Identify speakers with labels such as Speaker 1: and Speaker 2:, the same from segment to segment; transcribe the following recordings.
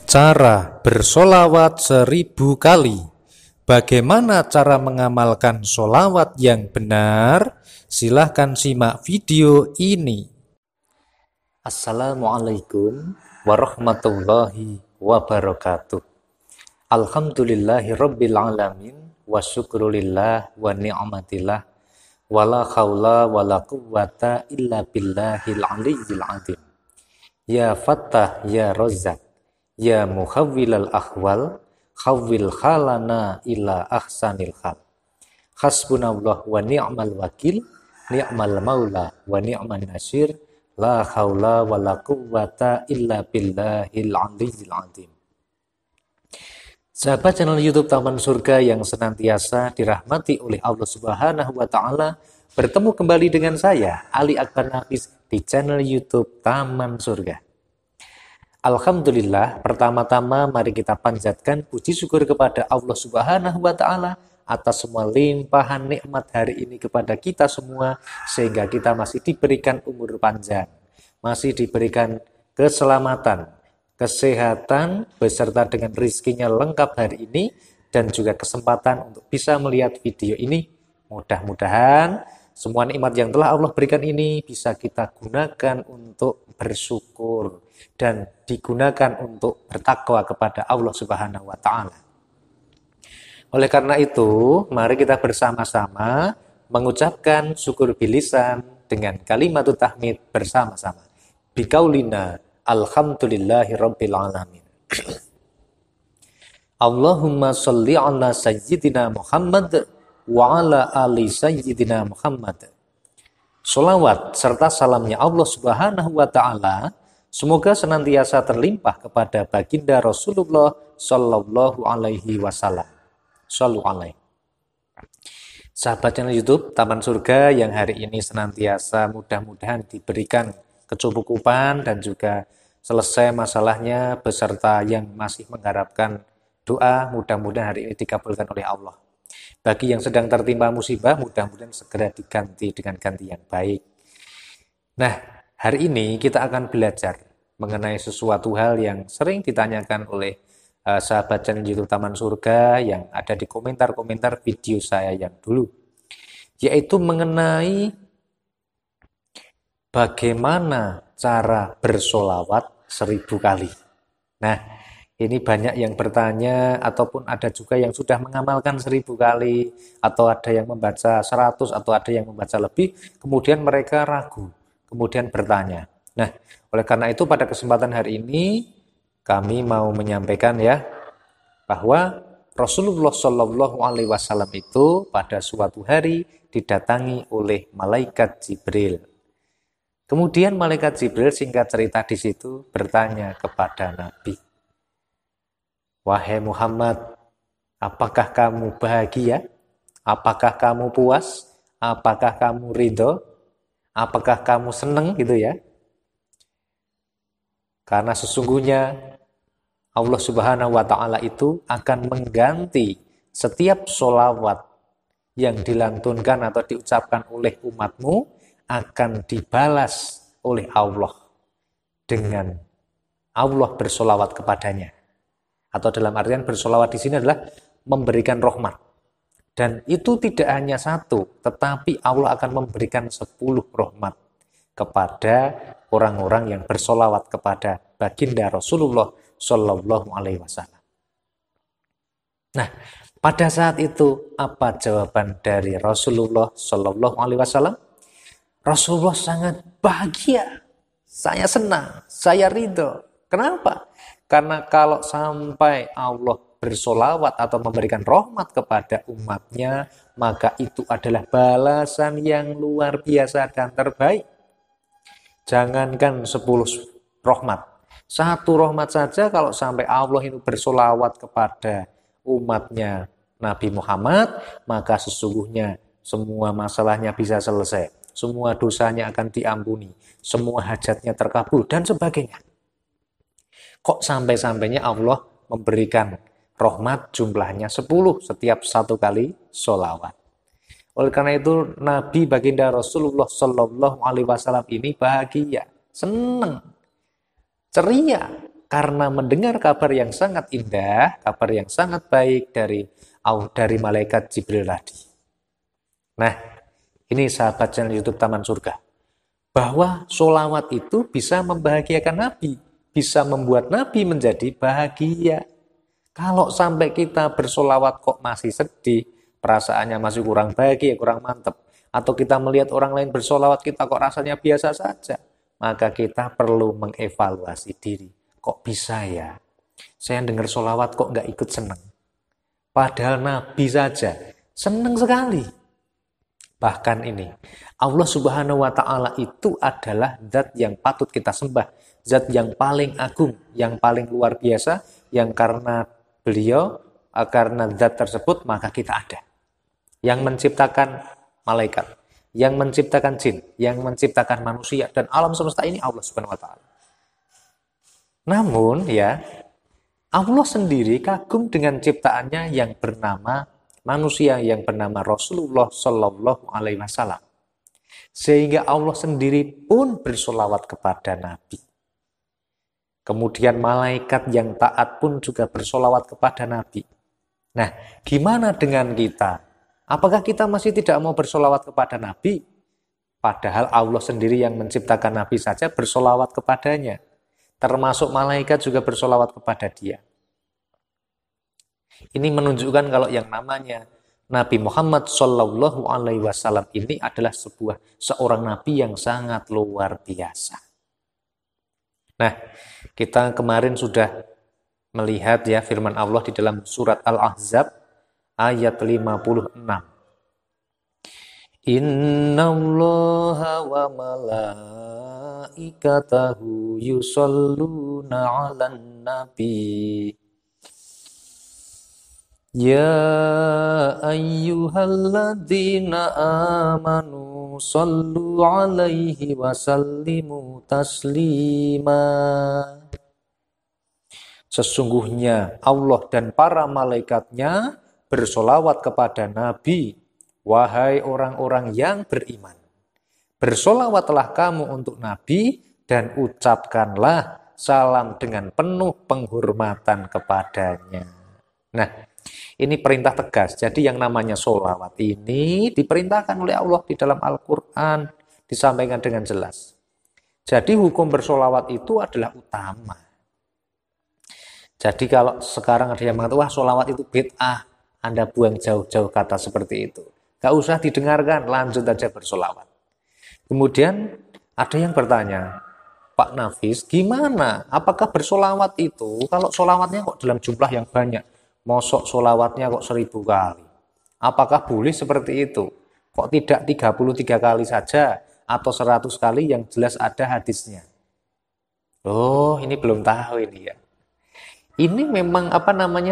Speaker 1: Cara bersolawat 1000 kali. Bagaimana cara mengamalkan solawat yang benar? Silahkan simak video ini. Assalamualaikum warahmatullahi wabarakatuh. Alhamdulillahi rabbil alamin. Wa syukrulillah wa ni'matillah. Wala khawla wala quwwata illa billahil aliyyil azim. Ya Fattah ya Razzaq, ya muhawwilal ahwal, khawwil khalana ila ahsanil khal. Hasbunallah wa ni'mal wakil, ni'mal maula wa ni'man nasir, la haula wa la quwwata illa billahil aliyyil azim. Sahabat channel YouTube Taman Surga yang senantiasa dirahmati oleh Allah Subhanahu wa taala, bertemu kembali dengan saya Ali Akbar Nafis di channel YouTube Taman Surga. Alhamdulillah, pertama-tama mari kita panjatkan puji syukur kepada Allah Subhanahu wa taala atas semua limpahan nikmat hari ini kepada kita semua, sehingga kita masih diberikan umur panjang, masih diberikan keselamatan, kesehatan beserta dengan rizkinya lengkap hari ini, dan juga kesempatan untuk bisa melihat video ini. Mudah-mudahan semua nikmat yang telah Allah berikan ini bisa kita gunakan untuk bersyukur dan digunakan untuk bertakwa kepada Allah Subhanahu wa taala. Oleh karena itu, mari kita bersama-sama mengucapkan syukur bilisan dengan kalimat tahmid bersama-sama. Biqaulina alhamdulillahi rabbil alamin. Allahumma sholli ala sayyidina Muhammad wa ala ali sayyidina Muhammad. Sholawat serta salamnya Allah Subhanahu wa taala semoga senantiasa terlimpah kepada baginda Rasulullah Sallallahu Alaihi Wasallam. Shallu alaihi. Sahabat channel YouTube Taman Surga yang hari ini senantiasa mudah-mudahan diberikan kecukupan dan juga selesai masalahnya, beserta yang masih mengharapkan doa, mudah-mudahan hari ini dikabulkan oleh Allah. Bagi yang sedang tertimpa musibah, mudah-mudahan segera diganti dengan ganti yang baik. Nah, hari ini kita akan belajar mengenai sesuatu hal yang sering ditanyakan oleh sahabat channel YouTube Taman Surga yang ada di komentar-komentar video saya yang dulu, yaitu mengenai bagaimana cara bersolawat 1000 kali. Nah, ini banyak yang bertanya, ataupun ada juga yang sudah mengamalkan 1000 kali, atau ada yang membaca 100, atau ada yang membaca lebih, kemudian mereka ragu, kemudian bertanya. Nah, oleh karena itu pada kesempatan hari ini kami mau menyampaikan ya, bahwa Rasulullah Shallallahu Alaihi Wasallam itu pada suatu hari didatangi oleh malaikat Jibril. Kemudian malaikat Jibril, singkat cerita di situ, bertanya kepada Nabi, "Wahai Muhammad, apakah kamu bahagia? Apakah kamu puas? Apakah kamu ridho? Apakah kamu senang?" Gitu ya. Karena sesungguhnya Allah Subhanahu wa taala itu akan mengganti setiap sholawat yang dilantunkan atau diucapkan oleh umatmu, akan dibalas oleh Allah dengan Allah bersolawat kepadanya. Atau dalam artian bersolawat di sini adalah memberikan rahmat. Dan itu tidak hanya satu, tetapi Allah akan memberikan 10 rahmat kepada orang-orang yang bersolawat kepada baginda Rasulullah Sallallahu Alaihi Wasallam. Nah, pada saat itu apa jawaban dari Rasulullah Sallallahu Alaihi Wasallam? Rasulullah sangat bahagia, saya senang, saya ridho. Kenapa? Karena kalau sampai Allah bersolawat atau memberikan rahmat kepada umatnya, maka itu adalah balasan yang luar biasa dan terbaik. Jangankan 10 rahmat, 1 rahmat saja kalau sampai Allah itu bersolawat kepada umatnya Nabi Muhammad, maka sesungguhnya semua masalahnya bisa selesai, semua dosanya akan diampuni, semua hajatnya terkabul, dan sebagainya. Kok sampai-sampainya Allah memberikan rahmat jumlahnya 10 setiap 1 kali sholawat. Oleh karena itu Nabi baginda Rasulullah Sallallahu Alaihi Wasallam ini bahagia, senang, ceria, karena mendengar kabar yang sangat indah, kabar yang sangat baik dari malaikat Jibril tadi. Nah, ini sahabat channel YouTube Taman Surga. Bahwa sholawat itu bisa membahagiakan Nabi, bisa membuat Nabi menjadi bahagia. Kalau sampai kita bersolawat kok masih sedih, perasaannya masih kurang bahagia, kurang mantap, atau kita melihat orang lain bersolawat kita kok rasanya biasa saja, maka kita perlu mengevaluasi diri. Kok bisa ya? Saya dengar solawat kok nggak ikut senang. Padahal Nabi saja senang sekali. Bahkan ini, Allah Subhanahu wa Ta'ala itu adalah zat yang patut kita sembah, zat yang paling agung, yang paling luar biasa, yang karena beliau, karena zat tersebut maka kita ada. Yang menciptakan malaikat, yang menciptakan jin, yang menciptakan manusia dan alam semesta ini Allah Subhanahu wa Ta'ala. Namun ya, Allah sendiri kagum dengan ciptaannya yang bernama manusia, yang bernama Rasulullah Shallallahu Alaihi Wasallam. Sehingga Allah sendiri pun bersolawat kepada Nabi. Kemudian malaikat yang taat pun juga bersolawat kepada Nabi. Nah, gimana dengan kita? Apakah kita masih tidak mau bersolawat kepada Nabi? Padahal Allah sendiri yang menciptakan Nabi saja bersolawat kepadanya. Termasuk malaikat juga bersolawat kepada dia. Ini menunjukkan kalau yang namanya Nabi Muhammad Shallallahu Alaihi Wasallam ini adalah seorang Nabi yang sangat luar biasa. Nah, kita kemarin sudah melihat ya firman Allah di dalam surat Al-Ahzab ayat 56. Innallaha wa malaikatahu yusholluna 'alan nabi. Ya ayyuhalladzina amanu sallu alaihi wa sallimu taslima. Sesungguhnya Allah dan para malaikatnya bersolawat kepada Nabi. Wahai orang-orang yang beriman, bersolawatlah kamu untuk Nabi dan ucapkanlah salam dengan penuh penghormatan kepadanya. Nah, ini perintah tegas. Jadi yang namanya sholawat ini diperintahkan oleh Allah di dalam Al-Quran. Disampaikan dengan jelas. Jadi hukum bersolawat itu adalah utama. Jadi kalau sekarang ada yang mengatakan, wah sholawat itu bid'ah. Anda buang jauh-jauh kata seperti itu. Gak usah didengarkan, lanjut aja bersolawat. Kemudian ada yang bertanya, Pak Nafis, gimana? Apakah bersolawat itu, kalau solawatnya kok dalam jumlah yang banyak? Mosok solawatnya kok 1000 kali. Apakah boleh seperti itu? Kok tidak 33 kali saja atau 100 kali yang jelas ada hadisnya? Oh, ini belum tahu ini ya. Ini memang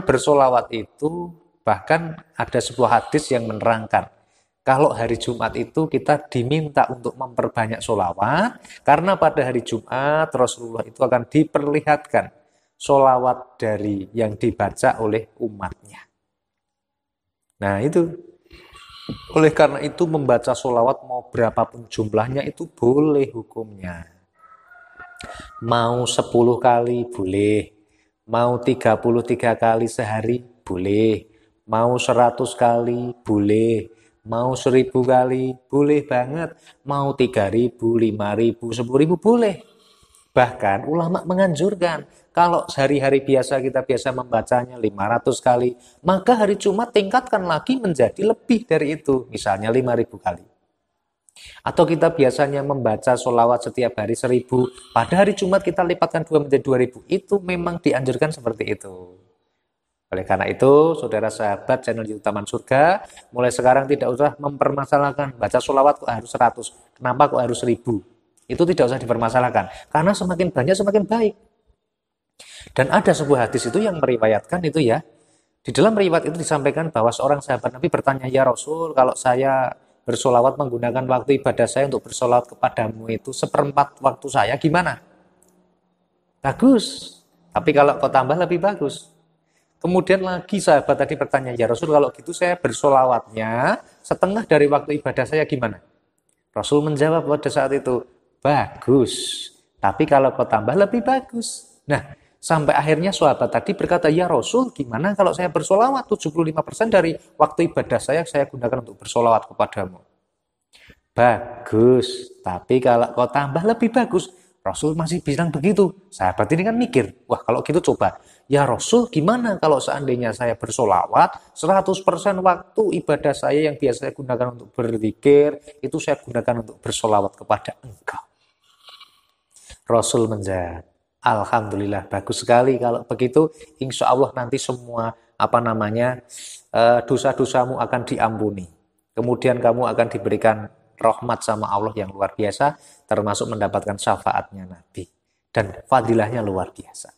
Speaker 1: bersolawat itu, bahkan ada sebuah hadis yang menerangkan. Kalau hari Jumat itu kita diminta untuk memperbanyak solawat, karena pada hari Jumat Rasulullah itu akan diperlihatkan solawat dari yang dibaca oleh umatnya. Nah itu, oleh karena itu membaca solawat mau berapapun jumlahnya itu boleh hukumnya. Mau 10 kali boleh, mau 33 kali sehari boleh, mau 100 kali boleh, mau 1000 kali boleh banget, mau 3000, 5000, 10.000 boleh. Bahkan ulama menganjurkan, kalau hari-hari biasa kita biasa membacanya 500 kali, maka hari Jumat tingkatkan lagi menjadi lebih dari itu, misalnya 5000 kali. Atau kita biasanya membaca sholawat setiap hari 1000, pada hari Jumat kita lipatkan 2 menjadi 2000, itu memang dianjurkan seperti itu. Oleh karena itu, saudara sahabat channel YouTube Taman Surga, mulai sekarang tidak usah mempermasalahkan, baca sholawat kok harus 100, kenapa kok harus 1000? Itu tidak usah dipermasalahkan, karena semakin banyak semakin baik. Dan ada sebuah hadis itu yang meriwayatkan itu ya, di dalam riwayat itu disampaikan bahwa seorang sahabat Nabi bertanya, ya Rasul, kalau saya bersolawat menggunakan waktu ibadah saya untuk bersolawat kepadamu itu 1/4 waktu saya, gimana? Bagus, tapi kalau kau tambah lebih bagus. Kemudian lagi sahabat tadi bertanya, ya Rasul, kalau gitu saya bersolawatnya setengah dari waktu ibadah saya gimana? Rasul menjawab pada saat itu, bagus, tapi kalau kau tambah lebih bagus. Nah, Sampai akhirnya sahabat tadi berkata, ya Rasul, gimana kalau saya bersolawat? 75% dari waktu ibadah saya gunakan untuk bersolawat kepadamu. Bagus, tapi kalau kau tambah lebih bagus. Rasul masih bilang begitu. Sahabat ini kan mikir, wah kalau gitu coba. Ya Rasul, gimana kalau seandainya saya bersolawat, 100% waktu ibadah saya yang biasa saya gunakan untuk berzikir, itu saya gunakan untuk bersolawat kepada engkau. Rasul menjawab, alhamdulillah, bagus sekali kalau begitu. Insya Allah nanti semua dosa-dosamu akan diampuni. Kemudian kamu akan diberikan rahmat sama Allah yang luar biasa, termasuk mendapatkan syafaatnya Nabi. Dan fadilahnya luar biasa.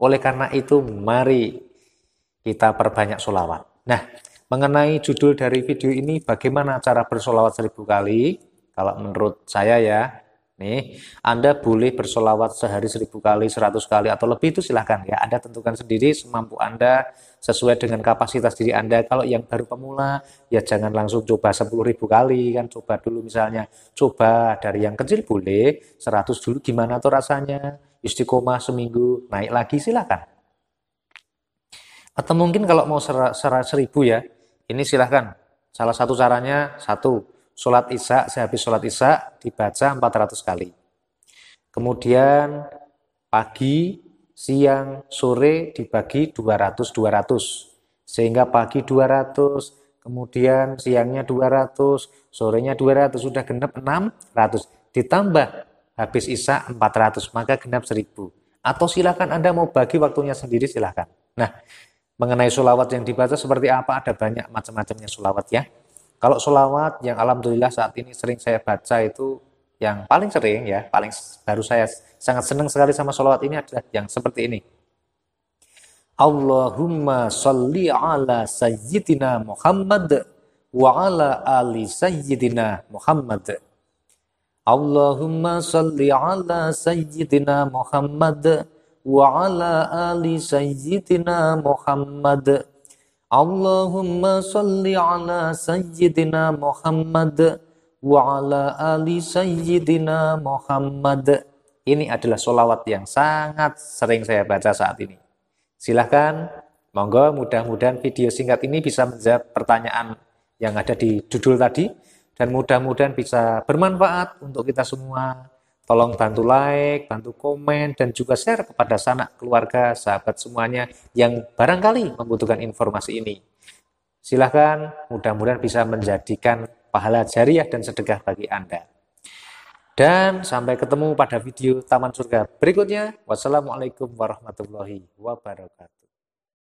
Speaker 1: Oleh karena itu, mari kita perbanyak sholawat. Nah, mengenai judul dari video ini, bagaimana cara bersolawat 1000 kali? Kalau menurut saya ya, nih, Anda boleh bersolawat sehari 1000 kali, 100 kali, atau lebih, itu silahkan ya. Anda tentukan sendiri semampu Anda, sesuai dengan kapasitas diri Anda. Kalau yang baru pemula, ya jangan langsung coba 10.000 kali, kan coba dulu misalnya. Coba dari yang kecil boleh, 100 dulu, gimana tuh rasanya? Istiqomah seminggu, naik lagi, silahkan. Atau mungkin kalau mau 1000 ya, ini silahkan. Salah satu caranya, sholat isya, sehabis sholat isya dibaca 400 kali. Kemudian pagi, siang, sore dibagi 200-200. Sehingga pagi 200, kemudian siangnya 200, sorenya 200, sudah genap 600. Ditambah habis isya 400, maka genap 1000. Atau silakan Anda mau bagi waktunya sendiri, silakan. Nah, mengenai sholawat yang dibaca seperti apa, ada banyak macam-macamnya sholawat ya. Kalau sholawat yang alhamdulillah saat ini sering saya baca itu, yang paling sering ya, baru saya sangat senang sekali sama sholawat ini adalah yang seperti ini. Allahumma sholli ala sayyidina Muhammad wa ala ali sayyidina Muhammad. Allahumma sholli ala sayyidina Muhammad wa ala ali sayyidina Muhammad. Allahumma sholli ala sayyidina Muhammad wa ala ali sayyidina Muhammad. Ini adalah sholawat yang sangat sering saya baca saat ini. Silahkan, monggo, mudah-mudahan video singkat ini bisa menjawab pertanyaan yang ada di judul tadi, dan mudah-mudahan bisa bermanfaat untuk kita semua. Tolong bantu like, bantu komen, dan juga share kepada sanak keluarga, sahabat semuanya yang barangkali membutuhkan informasi ini. Silahkan, mudah-mudahan bisa menjadikan pahala jariah dan sedekah bagi Anda. Dan sampai ketemu pada video Taman Surga berikutnya. Wassalamualaikum warahmatullahi wabarakatuh.